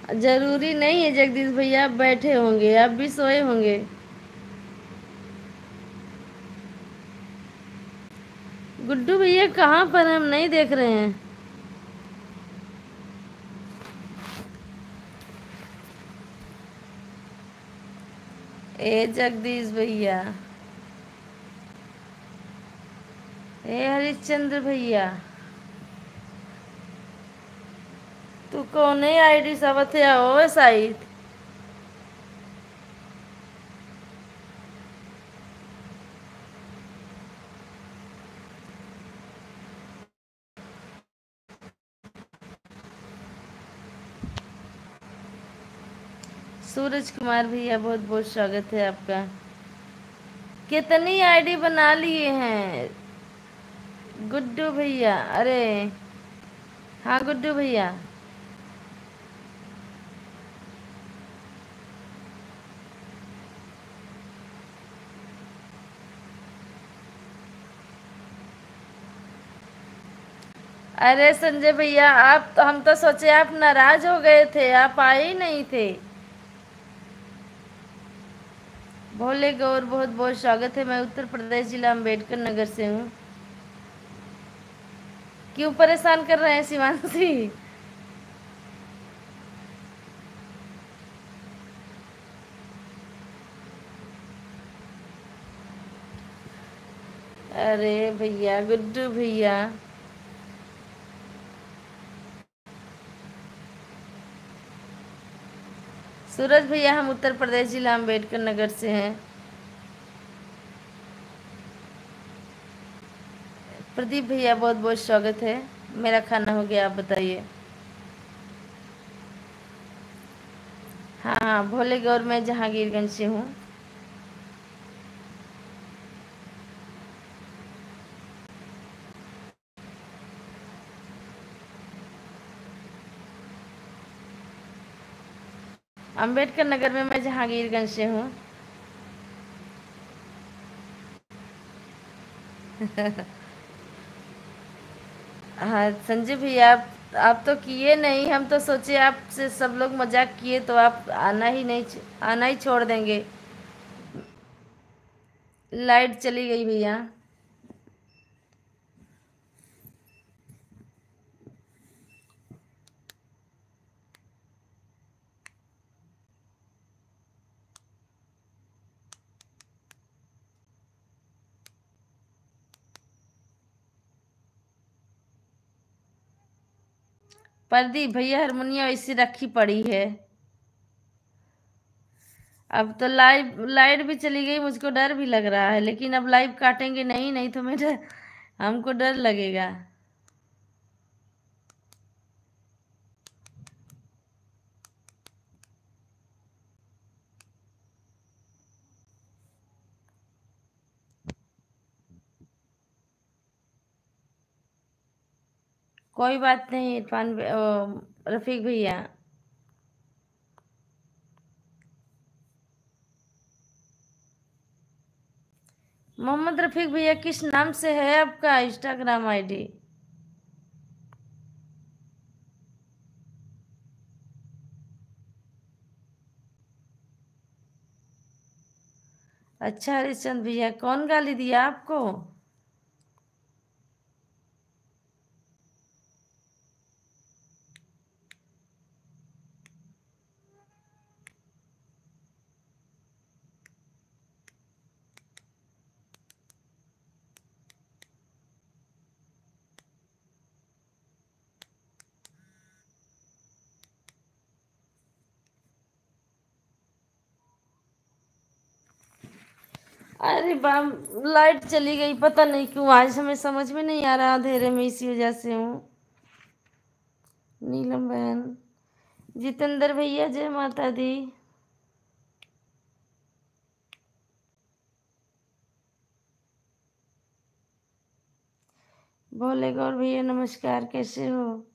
जरूरी नहीं है जगदीश भैया, आप बैठे होंगे, आप भी सोए होंगे। गुड्डू भैया कहाँ पर हैं? हम नहीं देख रहे हैं। ए जगदीश भैया, ए हरिश्चंद्र भैया, तू कौन है? आईडी सबत है ओ साइड। सूरज कुमार भैया, बहुत बहुत स्वागत है आपका। कितनी आईडी बना लिए हैं गुड्डू भैया? अरे हाँ गुड्डू भैया। अरे संजय भैया, आप तो, हम तो सोचे आप नाराज हो गए थे, आप आए ही नहीं थे। भोले गौर, बहुत बहुत स्वागत है। मैं उत्तर प्रदेश जिला अम्बेडकर नगर से हूँ। क्यों परेशान कर रहे हैं शिवांशी? अरे भैया, गुड्डू भैया, सूरज भैया, हम उत्तर प्रदेश जिला अम्बेडकर नगर से हैं। प्रदीप भैया, बहुत बहुत स्वागत है। मेरा खाना हो गया, आप बताइए। हाँ हाँ, भोले गौर, मैं जहांगीरगंज से हूँ। अम्बेडकर नगर में, मैं जहांगीरगंज से हूँ। हाँ संजय भैया, आप तो किए नहीं, हम तो सोचे आपसे सब लोग मजाक किए तो आप आना ही छोड़ देंगे। लाइट चली गई भैया। प्रदीप भैया, हारमोनियम ऐसी रखी पड़ी है। अब तो लाइव लाइट भी चली गई, मुझको डर भी लग रहा है, लेकिन अब लाइव काटेंगे नहीं, नहीं तो मेरे हमको डर लगेगा। कोई बात नहीं रफीक भैया। मोहम्मद रफीक भैया, किस नाम से है आपका इंस्टाग्राम आईडी? अच्छा हरिश्चंद्र भैया, कौन गाली दिया आपको? अरे बाम, लाइट चली गई, पता नहीं क्यों, आज हमें समझ में नहीं आ रहा, अंधेरे में, इसी वजह से हूँ। नीलम बहन, जितेंद्र भैया, जय माता दी। भोले गौर भैया, नमस्कार, कैसे हो?